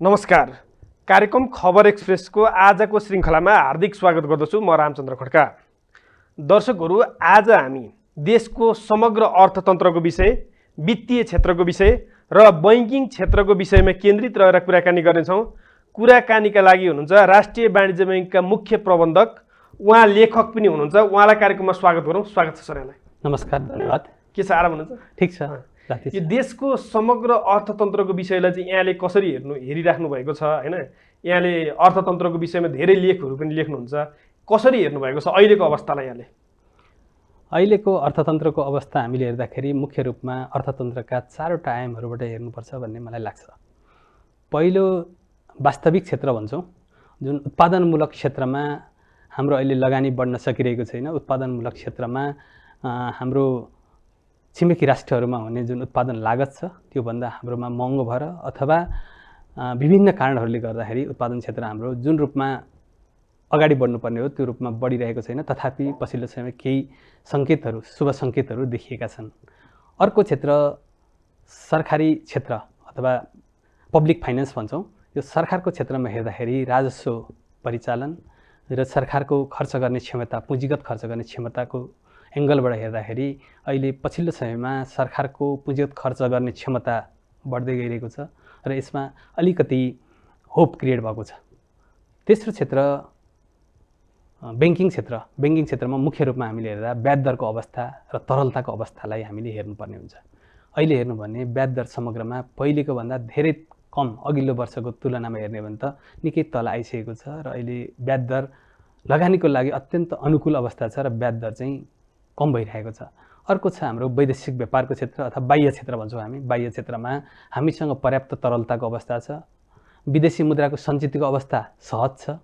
नमस्कार। कार्यक्रम खबर एक्सप्रेसको आजको श्रृङ्खलामा हार्दिक स्वागत गर्दछु। म रामचन्द्र खड्का। दर्शकहरू, आज हामी देशको समग्र अर्थतन्त्रको विषय, वित्तीय क्षेत्रको विषय र बैंकिङ क्षेत्रको विषयमा केन्द्रित रहेर कुराकानी गर्नेछौँ। कुराकानीका लागि हुनुहुन्छ राष्ट्रिय वाणिज्य बैङ्कका मुख्य प्रबन्धक, उहाँ लेखक पनि हुनुहुन्छ। उहाँलाई कार्यक्रममा स्वागत गरौँ। स्वागत छ सर यहाँलाई। नमस्कार, धन्यवाद। के छ, आराम हुनुहुन्छ? ठिक छ। यो देशको समग्र अर्थतन्त्रको विषयलाई चाहिँ यहाँले कसरी हेरिराख्नु भएको छ हैन? यहाँले अर्थतन्त्रको विषयमा धेरै लेखहरू पनि लेख्नुहुन्छ। कसरी हेर्नु भएको छ अहिलेको अवस्थालाई यहाँले? अहिलेको अर्थतन्त्रको अवस्था हामीले हेर्दाखेरि मुख्य रूपमा अर्थतन्त्रका चारवटा आयामहरूबाट हेर्नुपर्छ भन्ने मलाई लाग्छ। पहिलो वास्तविक क्षेत्र भन्छौँ, जुन उत्पादनमूलक क्षेत्रमा हाम्रो अहिले लगानी बढ्न सकिरहेको छैन। उत्पादनमूलक क्षेत्रमा हाम्रो छिमेकी राष्ट्रहरूमा हुने जुन उत्पादन लागत छ त्योभन्दा हाम्रोमा महँगो भएर अथवा विभिन्न कारणहरूले गर्दाखेरि उत्पादन क्षेत्र हाम्रो जुन रूपमा अगाडि बढ्नुपर्ने हो त्यो रूपमा बढिरहेको छैन। तथापि पछिल्लो समयमा केही सङ्केतहरू, शुभ सङ्केतहरू देखिएका छन्। अर्को क्षेत्र सरकारी क्षेत्र अथवा पब्लिक फाइनेन्स भन्छौँ। यो सरकारको क्षेत्रमा हेर्दाखेरि राजस्व परिचालन र सरकारको खर्च गर्ने क्षमता, पुँजीगत खर्च गर्ने क्षमताको एङ्गलबाट हेर्दाखेरि अहिले पछिल्लो समयमा सरकारको पुँजीगत खर्च गर्ने क्षमता बढ्दै गइरहेको छ र यसमा अलिकति होप क्रिएट भएको छ। तेस्रो क्षेत्र ब्याङ्किङ क्षेत्र। ब्याङ्किङ क्षेत्रमा मुख्य रूपमा हामीले हेर्दा ब्याज दरको अवस्था र तरलताको अवस्थालाई हामीले हेर्नुपर्ने हुन्छ। अहिले हेर्नु भने ब्याज दर समग्रमा पहिलेको भन्दा धेरै कम, अघिल्लो वर्षको तुलनामा हेर्ने भने त निकै तल आइसकेको छ र अहिले ब्याज दर लगानीको लागि अत्यन्त अनुकूल अवस्था छ र ब्याज दर चाहिँ कम भइरहेको छ। अर्को छ हाम्रो वैदेशिक व्यापारको क्षेत्र अथवा बाह्य क्षेत्र भन्छौँ हामी। बाह्य क्षेत्रमा हामीसँग पर्याप्त तरलताको अवस्था छ। विदेशी मुद्राको सञ्चितको अवस्था सहज छ।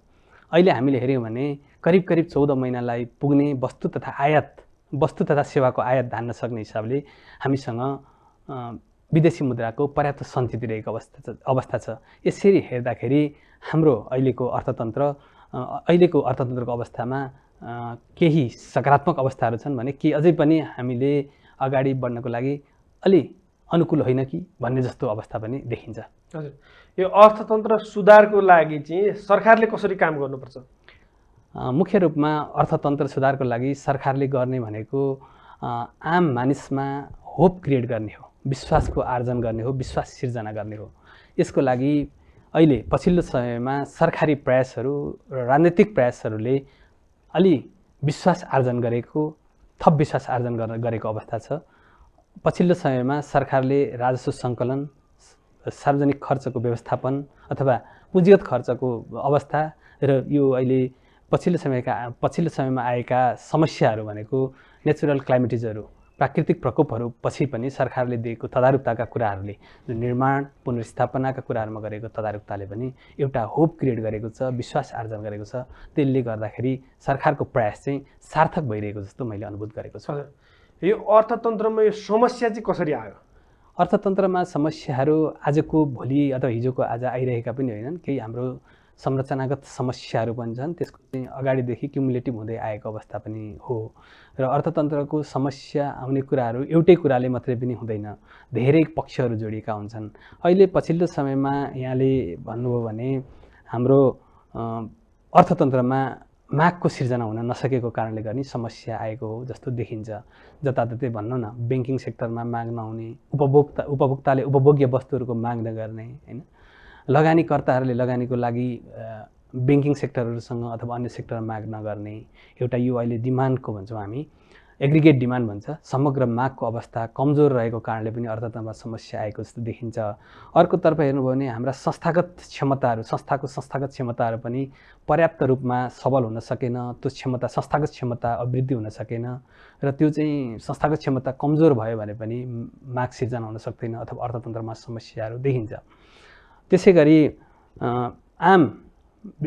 अहिले हामीले हेऱ्यौँ भने करिब 14 महिनालाई पुग्ने वस्तु तथा सेवाको आयात धान्न सक्ने हिसाबले हामीसँग विदेशी मुद्राको पर्याप्त सञ्चित रहेको अवस्था छ। यसरी हेर्दाखेरि हाम्रो अहिलेको अर्थतन्त्रको अवस्थामा केही सकारात्मक अवस्थाहरू छन् भने केही अझै पनि हामीले अगाडि बढ्नको लागि अलि अनुकूल होइन कि भन्ने जस्तो अवस्था पनि देखिन्छ। हजुर, यो अर्थतन्त्र सुधारको लागि चाहिँ सरकारले कसरी काम गर्नुपर्छ? मुख्य रूपमा अर्थतन्त्र सुधारको लागि सरकारले गर्ने भनेको आम मानिसमा होप क्रिएट गर्ने हो, विश्वासको आर्जन गर्ने हो, विश्वास सिर्जना गर्ने हो। यसको लागि अहिले पछिल्लो समयमा सरकारी प्रयासहरू र राजनीतिक प्रयासहरूले अलि विश्वास आर्जन गरेको, थप विश्वास आर्जन गरेको अवस्था छ। पछिल्लो समयमा सरकारले राजस्व सङ्कलन, सार्वजनिक खर्चको व्यवस्थापन अथवा पुँजीगत खर्चको अवस्था र यो अहिले पछिल्लो समयमा आएका समस्याहरू भनेको नेचुरल क्लाइमेटिजहरू, प्राकृतिक प्रकोपहरू पछि पनि सरकारले दिएको तदारुकताका कुराहरूले, जुन निर्माण पुनर्स्थापनाका कुराहरूमा गरेको तदारुकताले पनि एउटा होप क्रिएट गरेको छ, विश्वास आर्जन गरेको छ। त्यसले गर्दाखेरि सरकारको प्रयास चाहिँ सार्थक भइरहेको जस्तो मैले अनुभूत गरेको छु। यो अर्थतन्त्रमा यो समस्या चाहिँ कसरी आयो? अर्थतन्त्रमा समस्याहरू आजको भोलि अथवा हिजोको आज आइरहेका पनि होइनन्। केही हाम्रो संरचनागत समस्याहरू पनि छन्। त्यसको चाहिँ अगाडिदेखि क्युमुलेटिभ हुँदै आएको अवस्था पनि हो र अर्थतन्त्रको समस्या आउने कुराहरू एउटै कुराले मात्रै पनि हुँदैन, धेरै पक्षहरू जोडिएका हुन्छन्। अहिले पछिल्लो समयमा यहाँले भन्नुभयो भने हाम्रो अर्थतन्त्रमा मागको सिर्जना हुन नसकेको कारणले गर्ने समस्या आएको हो जस्तो देखिन्छ। जताततै भनौँ न, ब्याङ्किङ सेक्टरमा माग नहुने, उपभोक्ताले उपभोग्य वस्तुहरूको माग नगर्ने, होइन, लगानीकर्ताहरूले लगानीको लागि ब्याङ्किङ सेक्टरहरूसँग अथवा अन्य सेक्टरमा माग नगर्ने, एउटा यो अहिले डिमान्डको भन्छौँ हामी, एग्रिगेट डिमान्ड भन्छ, समग्र मागको अवस्था कमजोर रहेको कारणले पनि अर्थतन्त्रमा समस्या आएको जस्तो देखिन्छ। अर्कोतर्फ हेर्नुभयो भने हाम्रा संस्थागत क्षमताहरू पनि पर्याप्त रूपमा सबल हुन सकेन। त्यो संस्थागत क्षमता अभिवृद्धि हुन सकेन र त्यो चाहिँ संस्थागत क्षमता कमजोर भयो भने पनि माग सिर्जना हुन सक्दैन अथवा अर्थतन्त्रमा समस्याहरू देखिन्छ। त्यसै गरी आम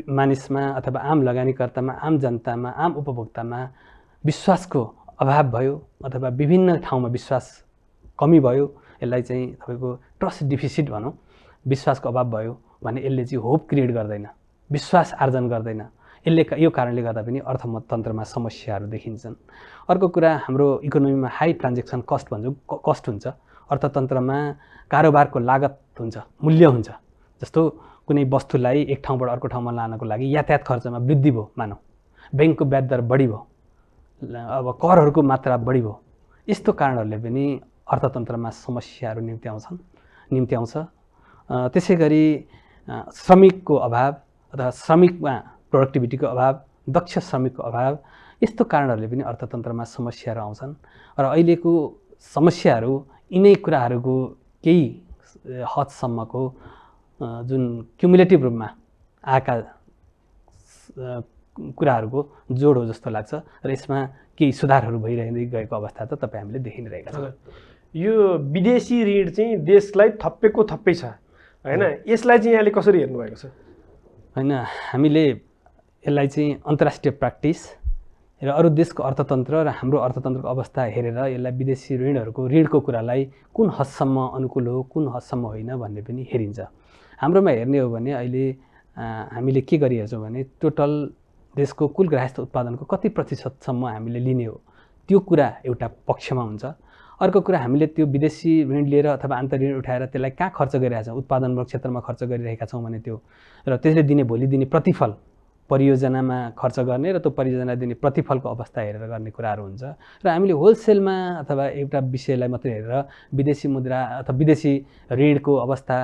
मानिसमा अथवा आम लगानीकर्तामा, आम जनतामा, आम उपभोक्तामा विश्वासको अभाव भयो अथवा विभिन्न ठाउँमा विश्वास कमी भयो। यसलाई चाहिँ तपाईँको ट्रस्ट डिफिसिट भनौँ, विश्वासको अभाव भयो भने यसले चाहिँ होप क्रिएट गर्दैन, विश्वास आर्जन गर्दैन। यो कारणले गर्दा पनि अर्थतन्त्रमा समस्याहरू देखिन्छन्। अर्को कुरा, हाम्रो इकोनोमीमा हाई ट्रान्जेक्सन कस्ट हुन्छ। अर्थतन्त्रमा कारोबारको लागत हुन्छ, मूल्य हुन्छ। जस्तो कुनै वस्तुलाई एक ठाउँबाट अर्को ठाउँमा लानको लागि यातायात खर्चमा वृद्धि भयो मानौँ, ब्याङ्कको ब्याज दर बढी भयो, अब करहरूको मात्रा बढी भयो, यस्तो कारणहरूले पनि अर्थतन्त्रमा समस्याहरू निम्ति आउँछ। त्यसै गरी श्रमिकको अभाव अथवा श्रमिकमा प्रोडक्टिभिटीको अभाव, दक्ष श्रमिकको अभाव, यस्तो कारणहरूले पनि अर्थतन्त्रमा समस्याहरू आउँछन्। र अहिलेको समस्याहरू यिनै कुराहरूको केही हदसम्मको जुन क्युमुलेटिभ रूपमा आएका कुराहरूको जोड हो जस्तो लाग्छ र यसमा केही सुधारहरू भइरहँदै गएको अवस्था त तपाईँ हामीले देखि नै रहेका छौँ। यो विदेशी ऋण चाहिँ देशलाई थप्पेको थप्पै छ होइन, यसलाई चाहिँ यहाँले कसरी हेर्नुभएको छ? होइन, हामीले यसलाई चाहिँ अन्तर्राष्ट्रिय प्र्याक्टिस र अरू देशको अर्थतन्त्र र हाम्रो अर्थतन्त्रको अवस्था हेरेर यसलाई विदेशी ऋणको कुरालाई कुन हदसम्म अनुकूल हो, कुन हदसम्म होइन भन्ने पनि हेरिन्छ। हाम्रोमा हेर्ने हो भने अहिले हामीले के गरिरहेछौँ भने टोटल देशको कुल ग्राहस्थ उत्पादनको कति प्रतिशतसम्म हामीले लिने हो त्यो कुरा एउटा पक्षमा हुन्छ। अर्को कुरा हामीले त्यो विदेशी ऋण लिएर अथवा आन्तरिक ऋण उठाएर त्यसलाई कहाँ खर्च गरिरहेका छौँ, उत्पादनमूलक क्षेत्रमा खर्च गरिरहेका छौँ भने त्यो र त्यसले भोलि दिने प्रतिफल परियोजनामा खर्च गर्ने र त्यो परियोजना दिने प्रतिफलको अवस्था हेरेर गर्ने कुराहरू हुन्छ। र हामीले होलसेलमा अथवा एउटा विषयलाई मात्रै हेरेर विदेशी मुद्रा अथवा विदेशी ऋणको अवस्था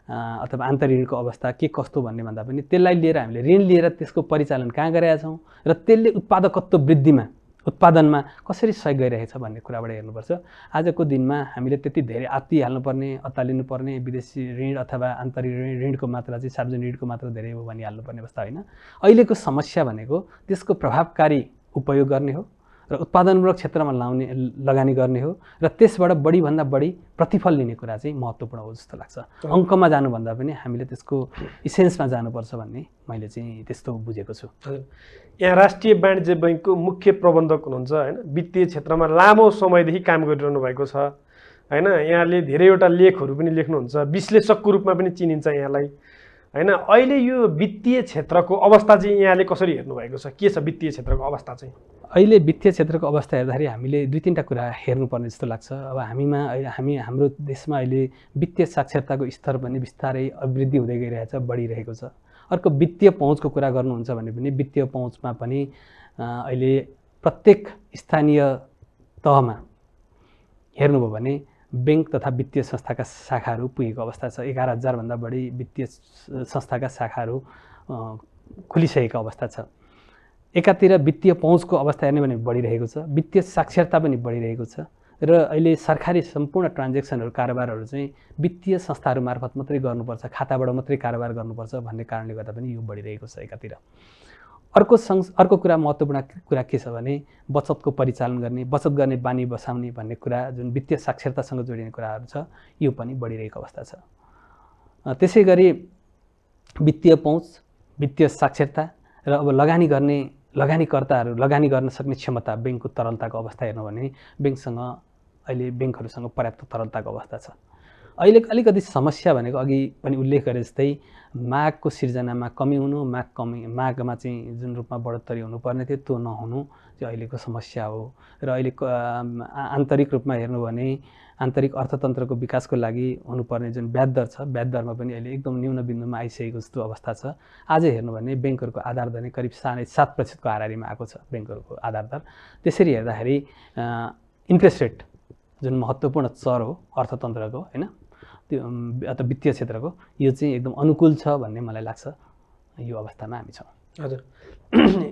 अथवा आन्तरिक ऋणको अवस्था के कस्तो भन्ने भन्दा पनि त्यसलाई लिएर हामीले ऋण लिएर त्यसको परिचालन कहाँ गरेका छौँ र त्यसले उत्पादकत्व वृद्धिमा उत्पादनमा कसरी सहयोग गरिरहेछ भन्ने कुराबाट हेर्नुपर्छ। आजको दिनमा हामीले त्यति धेरै अत्तालिनुपर्ने विदेशी ऋण अथवा आन्तरिक ऋणको मात्रा चाहिँ सार्वजनिक ऋणको मात्रा धेरै हो भनिहाल्नुपर्ने अवस्था होइन। अहिलेको समस्या भनेको त्यसको प्रभावकारी उपयोग गर्ने हो र उत्पादनमूलक क्षेत्रमा लगानी गर्ने हो र त्यसबाट बढीभन्दा बढी प्रतिफल लिने कुरा चाहिँ महत्त्वपूर्ण हो जस्तो लाग्छ। अङ्कमा जानुभन्दा पनि हामीले त्यसको इसेन्समा जानुपर्छ भन्ने मैले चाहिँ त्यस्तो बुझेको छु। यहाँ राष्ट्रिय वाणिज्य बैङ्कको मुख्य प्रबन्धक हुनुहुन्छ होइन, वित्तीय क्षेत्रमा लामो समयदेखि काम गरिरहनु भएको छ होइन। यहाँले धेरैवटा लेखहरू पनि लेख्नुहुन्छ, विश्लेषकको रूपमा पनि चिनिन्छ यहाँलाई होइन। अहिले यो वित्तीय क्षेत्रको अवस्था चाहिँ यहाँले कसरी हेर्नुभएको छ? के छ वित्तीय क्षेत्रको अवस्था चाहिँ? अहिले वित्तीय क्षेत्रको अवस्था हेर्दाखेरि हामीले दुई तिनवटा कुरा हेर्नुपर्ने जस्तो लाग्छ। अब हाम्रो देशमा अहिले वित्तीय साक्षरताको स्तर पनि बिस्तारै अभिवृद्धि हुँदै गइरहेछ, बढिरहेको छ। अर्को वित्तीय पहुँचको कुरा गर्नुहुन्छ भने पनि वित्तीय पहुँचमा पनि अहिले प्रत्येक स्थानीय तहमा हेर्नुभयो भने ब्याङ्क तथा वित्तीय संस्थाका शाखाहरू पुगेको अवस्था छ। 11,000 भन्दा बढी वित्तीय संस्थाका शाखाहरू खुलिसकेको अवस्था छ। एकातिर वित्तीय पहुँचको अवस्था हेर्ने भने बढिरहेको छ, वित्तीय साक्षरता पनि बढिरहेको छ र अहिले सरकारी सम्पूर्ण ट्रान्जेक्सनहरू कारोबारहरू चाहिँ वित्तीय संस्थाहरू मार्फत मात्रै गर्नुपर्छ, खाताबाट मात्रै कारोबार गर्नुपर्छ भन्ने कारणले गर्दा पनि यो बढिरहेको छ एकातिर। अर्को कुरा महत्त्वपूर्ण कुरा के छ भने बचतको परिचालन गर्ने, बचत गर्ने बानी बसाउने भन्ने कुरा जुन वित्तीय साक्षरतासँग जोडिने कुराहरू छ यो पनि बढिरहेको अवस्था छ। त्यसै गरी वित्तीय पहुँच, वित्तीय साक्षरता र अब लगानीकर्ताहरू लगानी गर्न सक्ने क्षमता, ब्याङ्कको तरलताको अवस्था हेर्नु भने ब्याङ्कहरूसँग पर्याप्त तरलताको अवस्था छ। अहिले अलिकति समस्या भनेको अघि पनि उल्लेख गरे जस्तै मागको सिर्जनामा कमी हुनु, मागमा चाहिँ जुन रूपमा बढोत्तरी हुनुपर्ने थियो त्यो नहुनु चाहिँ अहिलेको समस्या हो। र अहिलेको आन्तरिक रूपमा हेर्नु भने आन्तरिक अर्थतन्त्रको विकासको लागि हुनुपर्ने जुन ब्याज दर छ, ब्याज दरमा पनि अहिले एकदम न्यून बिन्दुमा आइसकेको जस्तो अवस्था छ। आज हेर्नु भने ब्याङ्कहरूको आधार दर नै करिब 7.5% हाराहारीमा आएको छ ब्याङ्कहरूको आधार दर। त्यसरी हेर्दाखेरि इन्ट्रेस्ट रेट जुन महत्त्वपूर्ण चर हो अर्थतन्त्रको होइन त्यो अथवा वित्तीय क्षेत्रको, यो चाहिँ एकदम अनुकूल छ भन्ने मलाई लाग्छ। यो अवस्थामा हामी छौँ। हजुर,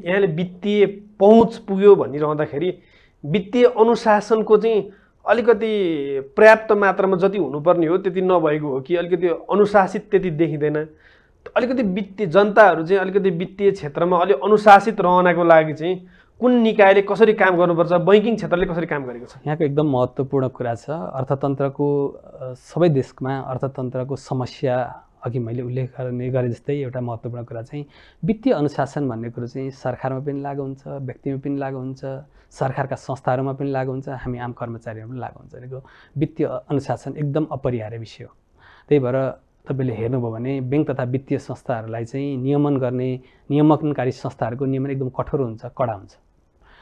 यहाँले वित्तीय पहुँच पुग्यो भनिरहँदाखेरि वित्तीय अनुशासनको चाहिँ अलिकति पर्याप्त मात्रामा जति हुनुपर्ने हो त्यति नभएको हो कि अलिकति अनुशासित त्यति देखिँदैन? अलिकति वित्तीय जनताहरू चाहिँ अलिकति वित्तीय क्षेत्रमा अलि अनुशासित रहनको लागि चाहिँ कुन निकायले कसरी काम गर्नुपर्छ, बैङ्किङ क्षेत्रले कसरी काम गरेको छ? यहाँको एकदम महत्त्वपूर्ण कुरा छ। अर्थतन्त्रको सबै देशमा अर्थतन्त्रको समस्या अघि मैले उल्लेख गरे जस्तै एउटा महत्त्वपूर्ण कुरा चाहिँ वित्तीय अनुशासन भन्ने कुरो चाहिँ सरकारमा पनि लागु हुन्छ, व्यक्तिमा पनि लागु हुन्छ, सरकारका संस्थाहरूमा पनि लागु हुन्छ, हामी आम कर्मचारीहरूमा पनि लागु हुन्छ। भनेको वित्तीय अनुशासन एकदम अपरिहार्य विषय हो। त्यही भएर तपाईँले हेर्नुभयो भने ब्याङ्क तथा वित्तीय संस्थाहरूलाई चाहिँ नियमनकारी संस्थाहरूको नियमन एकदम कठोर हुन्छ, कडा हुन्छ।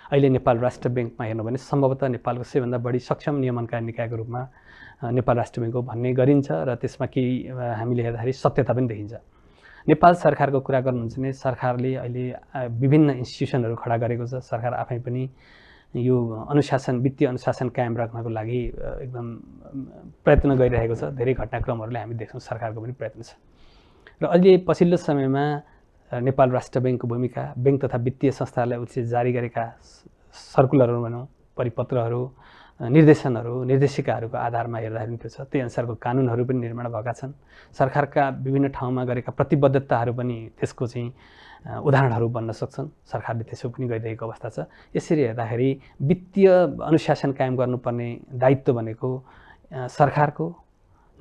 अहिले नेपाल राष्ट्र ब्याङ्कमा हेर्नु भने सम्भवतः नेपालको सबैभन्दा बढी सक्षम नियमनकारी निकायको रूपमा नेपाल राष्ट्र ब्याङ्क हो भन्ने गरिन्छ र त्यसमा केही हामीले हेर्दाखेरि सत्यता पनि देखिन्छ। नेपाल सरकारको कुरा गर्नुहुन्छ भने सरकारले अहिले विभिन्न इन्स्टिट्युसनहरू खडा गरेको छ। सरकार आफै पनि यो अनुशासन, वित्तीय अनुशासन कायम राख्नको लागि एकदम प्रयत्न गरिरहेको छ। धेरै घटनाक्रमहरूले हामी देख्छौँ सरकारको पनि प्रयत्न छ। र अहिले पछिल्लो समयमा नेपाल राष्ट्र ब्याङ्कको भूमिका, ब्याङ्क तथा वित्तीय संस्थाहरूलाई उसले जारी गरेका सर्कुलरहरू भनौँ, परिपत्रहरू, निर्देशनहरू, निर्देशिकाहरूको आधारमा हेर्दाखेरि त्यो छ। त्यही अनुसारको कानुनहरू पनि निर्माण भएका छन्। सरकारका विभिन्न ठाउँमा गरेका प्रतिबद्धताहरू पनि त्यसको चाहिँ उदाहरणहरू बन्न सक्छन्। सरकारले त्यसो पनि गरिरहेको अवस्था छ। यसरी हेर्दाखेरि वित्तीय अनुशासन कायम गर्नुपर्ने दायित्व भनेको सरकारको,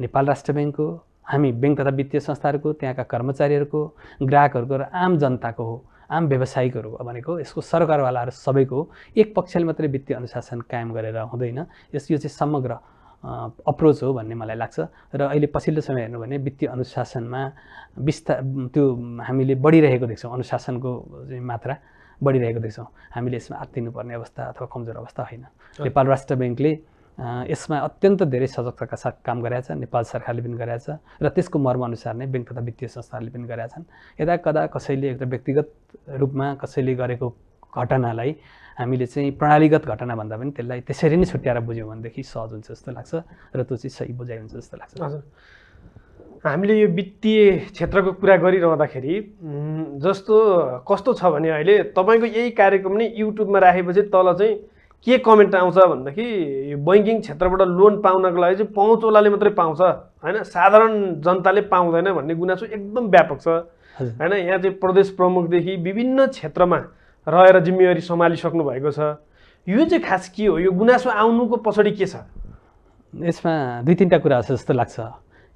नेपाल राष्ट्र ब्याङ्कको, हामी ब्याङ्क तथा वित्तीय संस्थाहरूको, त्यहाँका कर्मचारीहरूको, ग्राहकहरूको र आम जनताको हो, आम व्यवसायिकहरू भनेको यसको सरकारवालाहरू सबैको एक पक्षले मात्रै वित्तीय अनुशासन कायम गरेर हुँदैन। यो चाहिँ समग्र अप्रोच हो भन्ने मलाई लाग्छ। र अहिले पछिल्लो समय हेर्नु भने वित्तीय अनुशासनमा त्यो हामीले बढिरहेको देख्छौँ। अनुशासनको मात्रा बढिरहेको देख्छौँ। हामीले यसमा आत्तिनुपर्ने अवस्था अथवा कमजोर अवस्था होइन। नेपाल राष्ट्र ब्याङ्कले यसमा अत्यन्त धेरै सजगताका साथ काम गरेका छ। नेपाल सरकारले पनि गरेका छ र त्यसको मर्मअनुसार नै ब्याङ्क तथा वित्तीय संस्थाहरूले पनि गरेका छन्। यदा कदा कसैले एउटा व्यक्तिगत रूपमा कसैले गरेको घटनालाई हामीले चाहिँ प्रणालीगत घटना भन्दा पनि त्यसलाई त्यसरी नै छुट्याएर बुझ्यौँ भनेदेखि सहज हुन्छ जस्तो लाग्छ र त्यो चाहिँ सही बुझाइ हुन्छ जस्तो लाग्छ। हजुर, हामीले यो वित्तीय क्षेत्रको कुरा गरिरहँदाखेरि जस्तो कस्तो छ भने अहिले तपाईँको यही कार्यक्रम नै युट्युबमा राखेपछि तल चाहिँ के कमेन्ट आउँछ भनेदेखि यो बैङ्किङ क्षेत्रबाट लोन पाउनको लागि चाहिँ पहुँचवालाले मात्रै पाउँछ होइन, साधारण जनताले पाउँदैन भन्ने गुनासो एकदम व्यापक छ होइन। यहाँ चाहिँ प्रदेश प्रमुखदेखि विभिन्न क्षेत्रमा रहेर जिम्मेवारी सम्हालिसक्नु भएको छ। यो चाहिँ खास के हो? यो गुनासो आउनुको पछाडि के छ? यसमा दुई तिनवटा कुरा छ जस्तो लाग्छ।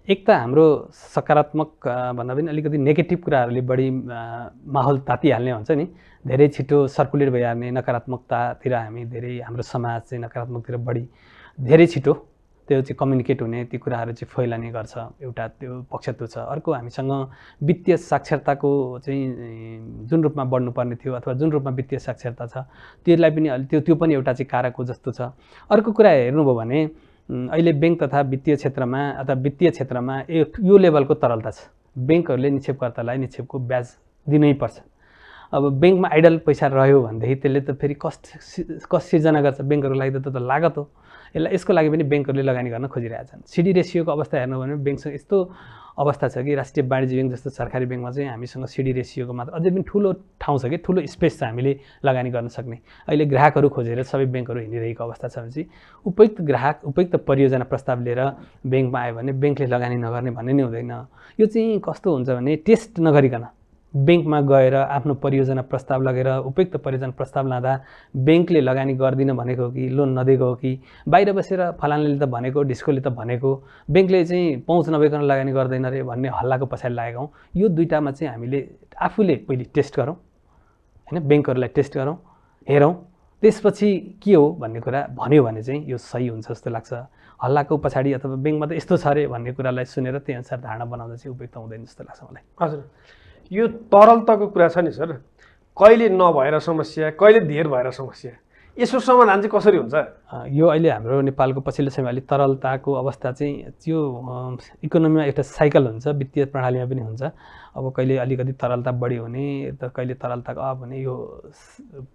एक त हाम्रो सकारात्मक भन्दा पनि अलिकति नेगेटिभ कुराहरूले बढी माहौल तातिहाल्ने हुन्छ नि। धेरै छिटो सर्कुलेट भइहाल्ने नकारात्मकतातिर हामी धेरै, हाम्रो समाज चाहिँ नकारात्मकतिर बढी धेरै छिटो त्यो चाहिँ कम्युनिकेट हुने, ती कुराहरू चाहिँ फैलाने गर्छ। एउटा त्यो पक्ष त्यो छ। अर्को हामीसँग वित्तीय साक्षरताको चाहिँ जुन रूपमा बढ्नुपर्ने थियो अथवा जुन रूपमा वित्तीय साक्षरता छ त्यसलाई पनि त्यो पनि एउटा चाहिँ कारक हो जस्तो छ। अर्को कुरा हेर्नुभयो भने अहिले ब्याङ्क तथा वित्तीय क्षेत्रमा अथवा वित्तीय क्षेत्रमा यो लेभलको तरलता छ। ब्याङ्कहरूले निक्षेपकर्तालाई निक्षेपको ब्याज दिनै पर्छ। अब ब्याङ्कमा आइडल पैसा रह्यो भनेदेखि त्यसले त फेरि कस्ट सिर्जना गर्छ। ब्याङ्कहरूको लागि त लागत हो। यसको लागि पनि ब्याङ्कहरूले लगानी गर्न खोजिरहेका छन्। सिडी रेसियोको अवस्था हेर्नु भने ब्याङ्कसँग यस्तो अवस्था छ कि राष्ट्रिय वाणिज्य ब्याङ्क जस्तो सरकारी ब्याङ्कमा चाहिँ हामीसँग सिडी रेसियोको मात्र अझै पनि ठुलो ठाउँ छ कि ठुलो स्पेस छ हामीले लगानी गर्न सक्ने। अहिले ग्राहकहरू खोजेर सबै ब्याङ्कहरू हिँडिरहेको अवस्था छ भने चाहिँ उपयुक्त ग्राहक, उपयुक्त परियोजना प्रस्ताव लिएर ब्याङ्कमा आयो भने ब्याङ्कले लगानी नगर्ने भन्ने नै हुँदैन। यो चाहिँ कस्तो हुन्छ भने टेस्ट नगरिकन ब्याङ्कमा गएर आफ्नो परियोजना प्रस्ताव लगेर उपयुक्त परियोजना प्रस्ताव लाँदा ब्याङ्कले लगानी गर्दिन भनेको हो कि लोन नदिएको हो कि बाहिर बसेर फलानाले त भनेको, ढिस्कोले त भनेको, ब्याङ्कले चाहिँ पहुँच नभइकन लगानी गर्दैन रे भन्ने हल्लाको पछाडि लागेका हौँ। यो दुईटामा चाहिँ हामीले आफूले पहिले टेस्ट गरौँ होइन, ब्याङ्कहरूलाई टेस्ट गरौँ, हेरौँ, त्यसपछि के हो भन्ने कुरा भन्यो भने चाहिँ यो सही हुन्छ जस्तो लाग्छ। हल्लाको पछाडि अथवा ब्याङ्कमा त यस्तो छ अरे भन्ने कुरालाई सुनेर त्यही अनुसार धारणा बनाउँदा चाहिँ उपयुक्त हुँदैन जस्तो लाग्छ मलाई। हजुर, यो तरलताको कुरा छ नि सर, कहिले नभएर समस्या, कहिले धेर भएर समस्या, यसको समाधान चाहिँ कसरी हुन्छ? यो अहिले हाम्रो नेपालको पछिल्लो समयमा अलिक तरलताको अवस्था चाहिँ त्यो इकोनोमीमा एउटा साइकल हुन्छ, वित्तीय प्रणालीमा पनि हुन्छ। अब कहिले अलिकति तरलता बढी हुने त कहिले तरलता अफ हुने यो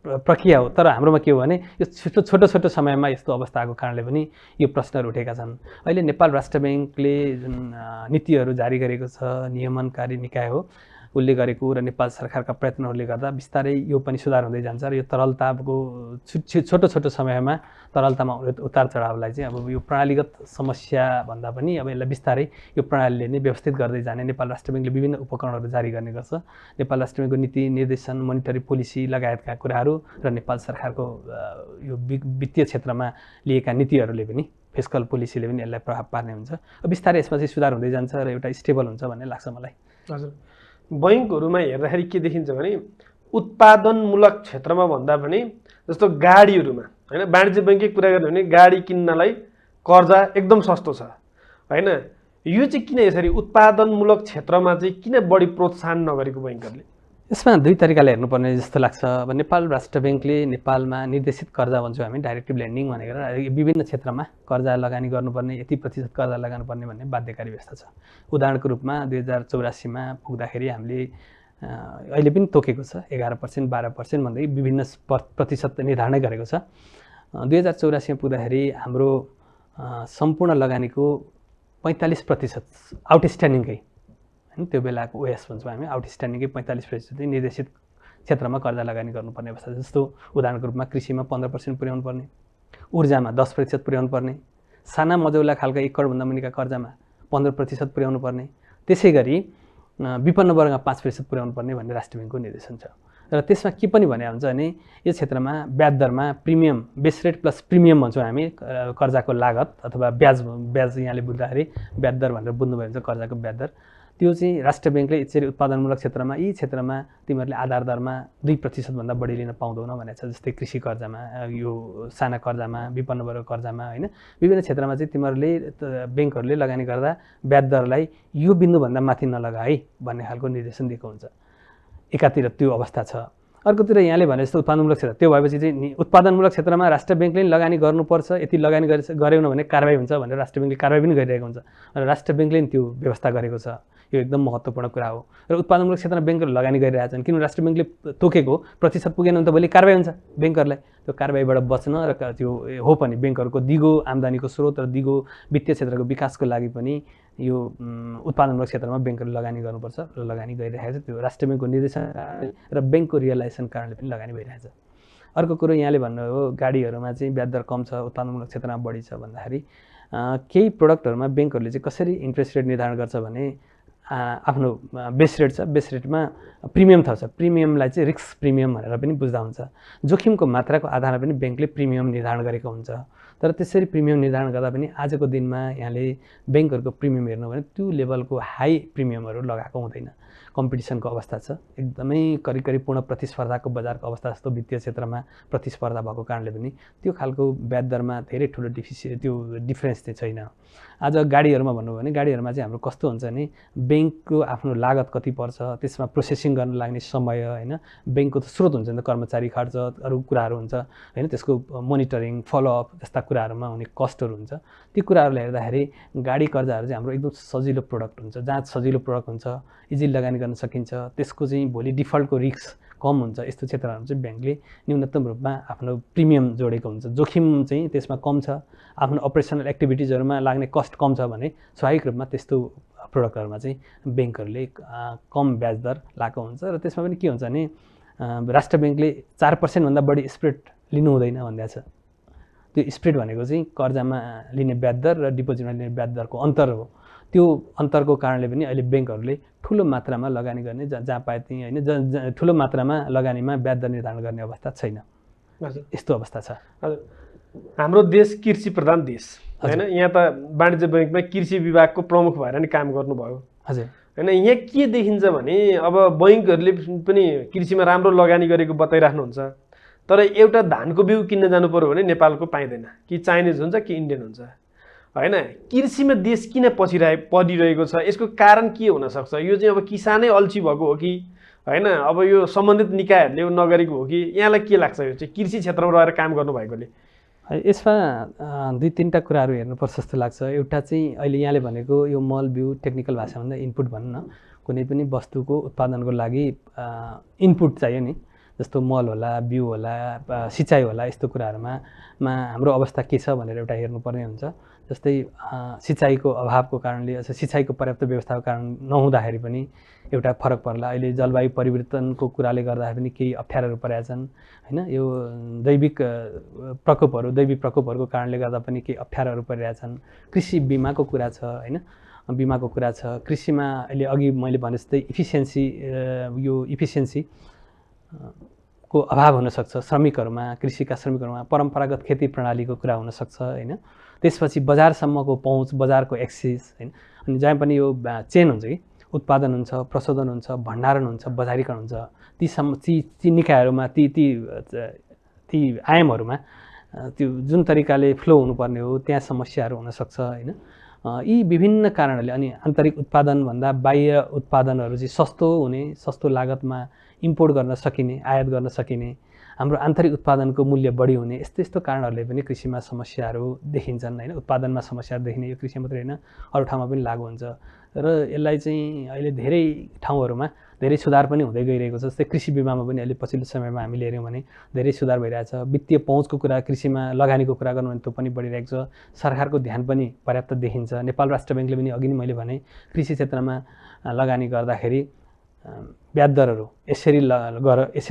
प्रक्रिया हो। तर हाम्रोमा के हो भने यो छोटो छोटो समयमा यस्तो अवस्था आएको कारणले पनि यो प्रश्नहरू उठेका छन्। अहिले नेपाल राष्ट्र ब्याङ्कले जुन नीतिहरू जारी गरेको छ, नियमनकारी निकाय हो, उसले गरेको र नेपाल सरकारका प्रयत्नहरूले गर्दा बिस्तारै यो पनि सुधार हुँदै जान्छ र यो तरलताको छोटो छोटो समयमा तरलतामा उतार चढावलाई चाहिँ अब यो प्रणालीगत समस्या भन्दा पनि अब यसलाई बिस्तारै यो प्रणालीले नै व्यवस्थित गर्दै जाने नेपाल राष्ट्र ब्याङ्कले विभिन्न उपकरणहरू जारी गर्ने गर्छ। नेपाल राष्ट्र ब्याङ्कको नीति निर्देशन, मोनिटरी पोलिसी लगायतका कुराहरू र नेपाल सरकारको यो वित्तीय क्षेत्रमा लिएका नीतिहरूले पनि, फिस्कल पोलिसीले पनि यसलाई प्रभाव पार्ने हुन्छ। बिस्तारै यसमा चाहिँ सुधार हुँदै जान्छ र एउटा स्टेबल हुन्छ भन्ने लाग्छ मलाई। हजुर, बैङ्कहरूमा हेर्दाखेरि के देखिन्छ भने उत्पादनमूलक क्षेत्रमा भन्दा पनि जस्तो गाडीहरूमा होइन, वाणिज्य ब्याङ्ककै कुरा गर्ने भने गाडी किन्नलाई कर्जा एकदम सस्तो छ होइन। यो चाहिँ किन यसरी उत्पादनमूलक क्षेत्रमा चाहिँ किन बढी प्रोत्साहन नगरेको बैङ्कहरूले? यसमा दुई तरिकाले हेर्नुपर्ने जस्तो लाग्छ। अब नेपाल राष्ट्र ब्याङ्कले नेपालमा निर्देशित कर्जा भन्छौँ हामी, डाइरेक्टिभ लेन्डिङ भनेर विभिन्न क्षेत्रमा कर्जा लगानी गर्नुपर्ने, यति प्रतिशत कर्जा लगानुपर्ने भन्ने बाध्यकारी व्यवस्था छ। उदाहरणको रूपमा 2084मा पुग्दाखेरि हामीले अहिले पनि तोकेको छ 11%, 12% भन्दै विभिन्न प्रतिशत निर्धारणै गरेको छ। 2084मा पुग्दाखेरि हाम्रो सम्पूर्ण लगानीको 45% आउटस्ट्यान्डिङकै, होइन, त्यो बेलाको ओएस भन्छौँ हामी, आउटस्ट्यान्डिङकै 45% निर्देशित क्षेत्रमा कर्जा लगानी गर्नुपर्ने अवस्था। जस्तो उदाहरणको रूपमा कृषिमा 15% पुर्याउनु पर्ने, ऊर्जामा 10% पुर्याउनु पर्ने, साना मझौला खालका 1 करोडभन्दा मुनिका कर्जामा 15% पुर्याउनु पर्ने, त्यसै गरी विपन्न वर्गमा 5% पुर्याउनु पर्ने भन्ने राष्ट्र ब्याङ्कको निर्देशन छ। र त्यसमा के पनि भने हुन्छ भने यो क्षेत्रमा ब्याज दरमा premium, base rate plus premium भन्छौँ हामी, कर्जाको लागत अथवा ब्याज यहाँले बुझ्दाखेरि ब्याज दर भनेर बुझ्नुभयो भने चाहिँ कर्जाको ब्याज दर, त्यो चाहिँ राष्ट्र ब्याङ्कले यसरी उत्पादनमूलक क्षेत्रमा यी क्षेत्रमा तिमीहरूले आधार दरमा 2% भन्दा बढी लिन पाउँदैनौ भनेको छ। जस्तै कृषि कर्जामा, यो साना कर्जामा, विपन्न वर्ग कर्जामा, होइन, विभिन्न क्षेत्रमा चाहिँ तिमीहरूले ब्याङ्कहरूले लगानी गर्दा ब्याज दरलाई यो बिन्दुभन्दा माथि नलगा है भन्ने खालको निर्देशन दिएको हुन्छ। एकातिर त्यो अवस्था छ। अर्कोतिर यहाँले भने जस्तो उत्पादनमूलक क्षेत्र, त्यो भएपछि चाहिँ उत्पादनमूलक क्षेत्रमा राष्ट्र ब्याङ्कले लगानी गर्नुपर्छ, यति लगानी गरेन भने कारबाही हुन्छ भनेर राष्ट्र ब्याङ्कले कारबाही पनि गरिरहेको हुन्छ र राष्ट्र ब्याङ्कले त्यो व्यवस्था गरेको छ। यो एकदम महत्त्वपूर्ण कुरा हो। र उत्पादनमूलक क्षेत्रमा ब्याङ्कहरू लगानी गरिरहेछन्, किनभने राष्ट्र ब्याङ्कले तोकेको प्रतिशत पुगेन भने त भोलि कारबाही हुन्छ ब्याङ्कहरूलाई। त्यो कारबाहीबाट बच्न र त्यो हो पनि ब्याङ्कहरूको दिगो आम्दानीको स्रोत र दिगो वित्तीय क्षेत्रको विकासको लागि पनि यो उत्पादनमूलक क्षेत्रमा ब्याङ्कहरूले लगानी गर्नुपर्छ र लगानी गरिरहेको छ। त्यो राष्ट्र ब्याङ्कको निर्देशन र ब्याङ्कको रियलाइजेसन कारणले पनि लगानी भइरहेछ। अर्को कुरो यहाँले भन्नुभयो गाडीहरूमा चाहिँ ब्याज दर कम छ, उत्पादनमूलक क्षेत्रमा बढी छ भन्दाखेरि केही प्रोडक्टहरूमा ब्याङ्कहरूले चाहिँ कसरी इन्ट्रेस्ट रेट निर्धारण गर्छ भने आफ्नो बेस रेट छ, बेस रेटमा प्रिमियम थप्छ। प्रिमियमलाई चाहिँ रिस्क प्रिमियम भनेर पनि बुझ्दा हुन्छ। जोखिमको मात्राको आधारमा पनि ब्याङ्कले प्रिमियम निर्धारण गरेको हुन्छ। तर त्यसरी प्रिमियम निर्धारण गर्दा पनि आजको दिनमा यहाँले ब्याङ्कहरूको प्रिमियम हेर्नु भने त्यो लेभलको हाई प्रिमियमहरू लगाएको हुँदैन। कम्पिटिसनको अवस्था छ, एकदमै करिब पूर्ण प्रतिस्पर्धाको बजारको अवस्था जस्तो वित्तीय क्षेत्रमा प्रतिस्पर्धा भएको कारणले पनि त्यो खालको ब्याज दरमा धेरै ठुलो त्यो डिफरेन्स चाहिँ छैन। आज गाडीहरूमा भन्नुभयो भने गाडीहरूमा चाहिँ हाम्रो कस्तो हुन्छ भने ब्याङ्कको आफ्नो लागत कति पर्छ, त्यसमा प्रोसेसिङ गर्न लाग्ने समय, होइन, ब्याङ्कको त स्रोत हुन्छ नि त, कर्मचारी खर्च, अरू कुराहरू हुन्छ, होइन, त्यसको मोनिटरिङ, फलोअप जस्ता कुराहरूमा हुने कस्टहरू हुन्छ। ती कुराहरूले हेर्दाखेरि गाडी कर्जाहरू चाहिँ हाम्रो एकदम सजिलो प्रोडक्ट हुन्छ, जहाँ सजिलो प्रोडक्ट हुन्छ, इजिली लगानी गर्न सकिन्छ, त्यसको चाहिँ भोलि डिफल्टको रिस्क कम हुन्छ। यस्तो क्षेत्रहरू चाहिँ ब्याङ्कले न्यूनतम रूपमा आफ्नो प्रिमियम जोडेको हुन्छ। जोखिम चाहिँ त्यसमा कम छ, आफ्नो अपरेसनल एक्टिभिटिजहरूमा लाग्ने कस्ट कम छ भने स्वाभाविक रूपमा त्यस्तो प्रोडक्टहरूमा चाहिँ ब्याङ्कहरूले कम ब्याज दर लगाएको हुन्छ। र त्यसमा पनि के हुन्छ भने राष्ट्र ब्याङ्कले 4% भन्दा बढी स्प्रेड लिनु हुँदैन भन्दै छ। त्यो स्प्रेड भनेको चाहिँ कर्जामा लिने ब्याज दर र डिपोजिटमा लिने ब्याज दरको अन्तर हो। त्यो अन्तरको कारणले पनि अहिले ब्याङ्कहरूले ठुलो मात्रामा लगानी गर्ने, जहाँ पाए त्यहीँ, होइन, ठुलो मात्रामा लगानीमा ब्याज दर निर्धारण गर्ने अवस्था छैन। यस्तो अवस्था छ। हजुर, हाम्रो देश कृषि प्रधान देश, होइन, यहाँ त वाणिज्य ब्याङ्कमा कृषि विभागको प्रमुख भएर नि काम गर्नुभयो। हजुर, होइन, यहाँ के देखिन्छ भने अब बैङ्कहरूले पनि कृषिमा राम्रो लगानी गरेको बताइराख्नुहुन्छ, तर एउटा धानको बिउ किन्न जानु पर्यो भने नेपालको पाइँदैन, कि चाइनिज हुन्छ कि इन्डियन हुन्छ, होइन। कृषिमा देश किन परिरहेको छ, यसको कारण के हुनसक्छ? यो चाहिँ अब किसानै अल्छी भएको हो कि, होइन, अब यो सम्बन्धित निकायहरूले नगरेको हो कि? यहाँलाई के लाग्छ यो चाहिँ कृषि क्षेत्रमा रहेर काम गर्नुभएकोले? यसमा दुई तिनवटा कुराहरू हेर्नुपर्छ जस्तो लाग्छ। एउटा चाहिँ अहिले यहाँले भनेको यो मल बिउ, टेक्निकल भाषाभन्दा इनपुट भनौँ न, कुनै पनि वस्तुको उत्पादनको लागि इनपुट चाहियो नि, जस्तो मल होला, बिउ होला, सिँचाइ होला, यस्तो कुराहरूमा हाम्रो अवस्था के छ भनेर एउटा हेर्नुपर्ने हुन्छ। जस्तै सिँचाइको अभावको कारणले, सिँचाइको पर्याप्त व्यवस्थाको कारण नहुँदाखेरि पनि एउटा फरक पर्ला। अहिले जलवायु परिवर्तनको कुराले गर्दाखेरि पनि केही अप्ठ्यारोहरू परेका छन्, होइन। यो दैविक प्रकोपहरूको कारणले गर्दा पनि केही अप्ठ्यारोहरू परिरहेछन्। कृषि बिमाको कुरा छ, होइन, बिमाको कुरा छ। कृषिमा अहिले अघि मैले भने जस्तै इफिसियन्सी को अभाव हुनसक्छ श्रमिकहरूमा, कृषिका श्रमिकहरूमा। परम्परागत खेती प्रणालीको कुरा हुनसक्छ, होइन। त्यसपछि बजारसम्मको पहुँच, बजारको एक्सेस, होइन। अनि जहाँ पनि यो चेन हुन्छ कि उत्पादन हुन्छ, प्रशोधन हुन्छ, भण्डारण हुन्छ, बजारीकरण हुन्छ, ती निकायहरूमा, ती आयामहरूमा त्यो जुन तरिकाले फ्लो हुनुपर्ने हो त्यहाँ समस्याहरू हुनसक्छ, होइन। यी विभिन्न कारणहरूले अनि आन्तरिक उत्पादनभन्दा बाह्य उत्पादनहरू चाहिँ सस्तो हुने, सस्तो लागतमा इम्पोर्ट गर्न सकिने, आयात गर्न सकिने, हाम्रो आन्तरिक उत्पादनको मूल्य बढी हुने यस्तो कारणहरूले पनि कृषिमा समस्याहरू देखिन्छन् हैन। उत्पादनमा समस्याहरू देखिने यो कृषि मात्रै हैन, अरू ठाउँमा पनि लागू हुन्छ र यसलाई चाहिँ अहिले धेरै ठाउँहरूमा धेरै सुधार पनि हुँदै गइरहेको छ। जस्तै कृषि बीमामा पनि अहिले पछिल्लो समयमा हामीले हेऱ्यौँ भने धेरै सुधार भइरहेछ। वित्तीय पहुँचको कुरा, कृषिमा लगानीको कुरा गर्नु भने त्यो पनि बढिरहेको छ। सरकारको ध्यान पनि पर्याप्त देखिन्छ। नेपाल राष्ट्र बैंकले पनि अघि नै मैले भने कृषि क्षेत्रमा लगानी गर्दाखेरि ब्याज दरहरू यसरी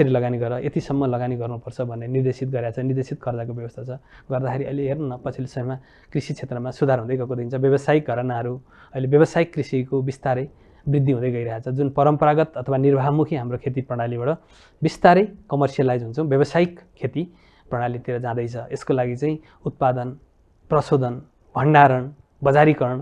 लगानी गर, यतिसम्म लगानी गर्नुपर्छ भन्ने निर्देशित गरेको छ। निर्देशित कर्जाको व्यवस्था छ। गर्दाखेरि अहिले हेर्नु न पछिल्लो समयमा कृषि क्षेत्रमा सुधार हुँदै गएको देखिन्छ। व्यावसायिक घरानाहरू अहिले व्यावसायिक कृषिको बिस्तारै वृद्धि हुँदै गइरहेछ। जुन परम्परागत अथवा निर्वाहमुखी हाम्रो खेती प्रणालीबाट बिस्तारै कमर्सियलाइज हुन्छ, व्यावसायिक खेती प्रणालीतिर जाँदैछ। यसको लागि चाहिँ उत्पादन, प्रशोधन, भण्डारण, बजारीकरण,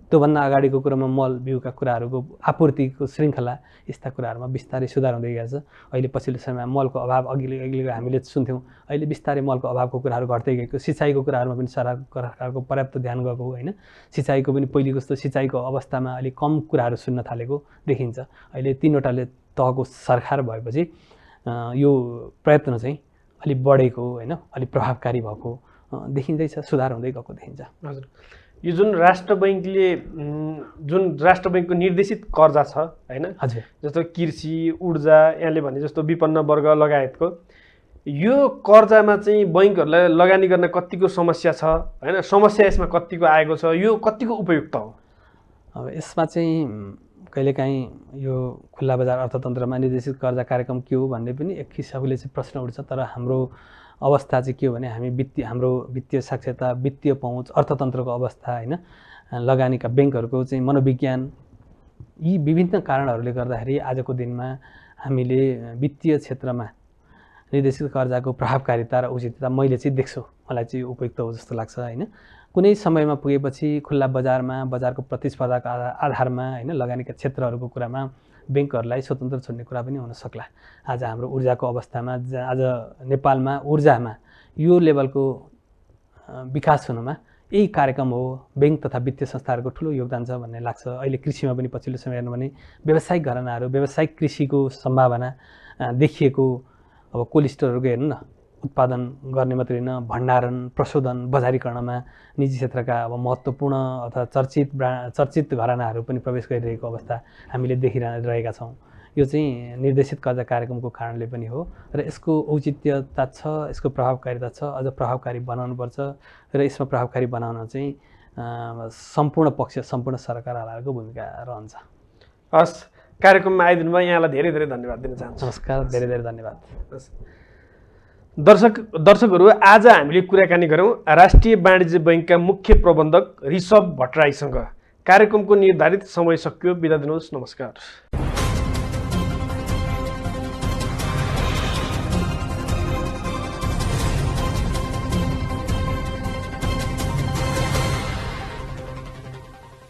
त्योभन्दा अगाडिको कुरामा मल बिउका कुराहरूको आपूर्तिको श्रृङ्खला, यस्ता कुराहरूमा बिस्तारै सुधार हुँदै गएको छ। अहिले पछिल्लो समयमा मलको अभाव अघि हामीले सुन्थ्यौँ, अहिले बिस्तारै मलको अभावको कुराहरू घट्दै गएको। सिँचाइको कुराहरूमा पनि सरकारको पर्याप्त ध्यान गएको होइन। सिँचाइको पनि पहिलेको जस्तो सिँचाइको अवस्थामा अलिक कम कुराहरू सुन्न थालेको देखिन्छ। अहिले 3वटाले तहको सरकार भएपछि यो प्रयत्न चाहिँ अलिक बढेको होइन, अलिक प्रभावकारी भएको देखिँदैछ, सुधार हुँदै गएको देखिन्छ। हजुर, यो जुन राष्ट्र बैङ्कको निर्देशित कर्जा छ हैन, हजुर, जस्तो कृषि, ऊर्जा, यहाँले भने जस्तो विपन्न वर्ग लगायतको, यो कर्जामा चाहिँ बैङ्कहरूलाई लगानी गर्न कतिको समस्या छ हैन, समस्या यसमा कतिको आएको छ, यो कतिको उपयुक्त हो? अब यसमा चाहिँ कहिलेकाहीँ यो खुल्ला बजार अर्थतन्त्रमा निर्देशित कर्जा कार्यक्रम के हो भन्ने पनि एक हिसाबले चाहिँ प्रश्न उठ्छ। तर हाम्रो अवस्था चाहिँ के हो भने हाम्रो वित्तीय साक्षरता, वित्तीय पहुँच, अर्थतन्त्रको अवस्था होइन, लगानीका ब्याङ्कहरूको चाहिँ मनोविज्ञान, यी विभिन्न कारणहरूले गर्दाखेरि आजको दिनमा हामीले वित्तीय क्षेत्रमा निर्देशित कर्जाको प्रभावकारिता र उचितता मैले चाहिँ देख्छु, मलाई चाहिँ उपयुक्त हो जस्तो लाग्छ होइन। कुनै समयमा पुगेपछि खुल्ला बजारमा, बजारको प्रतिस्पर्धाको आधारमा होइन, लगानीका क्षेत्रहरूको कुरामा ब्याङ्कहरूलाई स्वतन्त्र छोड्ने कुरा पनि हुन सक्ला। आज हाम्रो ऊर्जाको अवस्थामा, आज नेपालमा ऊर्जामा यो लेभलको विकास हुनुमा यही कार्यक्रम हो। ब्याङ्क तथा वित्तीय संस्थाहरूको ठुलो योगदान छ भन्ने लाग्छ। अहिले कृषिमा पनि पछिल्लो समय हेर्नु भने व्यावसायिक घरानाहरू, व्यावसायिक कृषिको सम्भावना देखिएको। अब कोल्ड स्टोरहरूको हेर्नु न, उत्पादन गर्ने मात्रै होइन, भण्डारण, प्रशोधन, बजारीकरणमा निजी क्षेत्रका अब महत्त्वपूर्ण अथवा चर्चित घरानाहरू पनि प्रवेश गरिरहेको अवस्था हामीले देखिरहेका छौँ। यो चाहिँ निर्देशित कर्जा कार्यक्रमको कारणले पनि हो र यसको औचित्यता छ, यसको प्रभावकारिता छ। अझ प्रभावकारी बनाउनुपर्छ र यसमा प्रभावकारी बनाउन चाहिँ सम्पूर्ण सरकारहरूको भूमिका रहन्छ। हस्, कार्यक्रममा आइदिनुभयो, यहाँलाई धेरै धेरै धन्यवाद दिन चाहन्छु। नमस्कार, धेरै धेरै धन्यवाद। दर्शकहरू, आज हामीले कुराकानी गऱ्यौँ राष्ट्रिय वाणिज्य बैङ्कका मुख्य प्रबन्धक ऋषभ भट्टराईसँग। कार्यक्रमको निर्धारित समय सकियो, बिदा दिनुहोस्, नमस्कार।